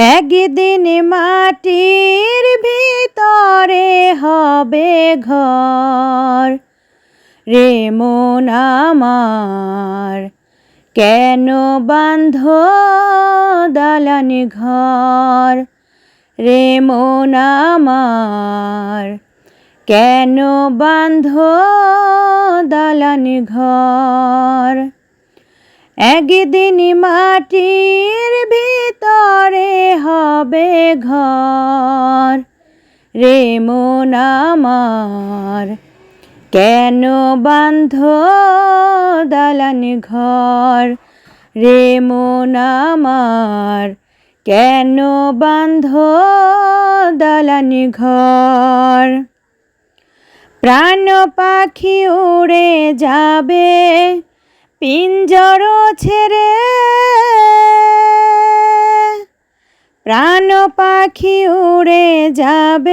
একদিন মাটির ভিতরে হবে ঘর রে মন আমার, কেন বাঁধ দালান ঘর রে মন আমার, কেন বাঁধ দালান ঘর। একদিন মাটির ভিতরে হবে ঘর রে মন আমার, কেন বাঁধ দালান ঘর রে মন আমার, কেন বাঁধ দালান ঘর। প্রাণ পাখি উড়ে যাবে পিঞ্জর ছেড়ে, প্রাণ পাখি উড়ে যাবে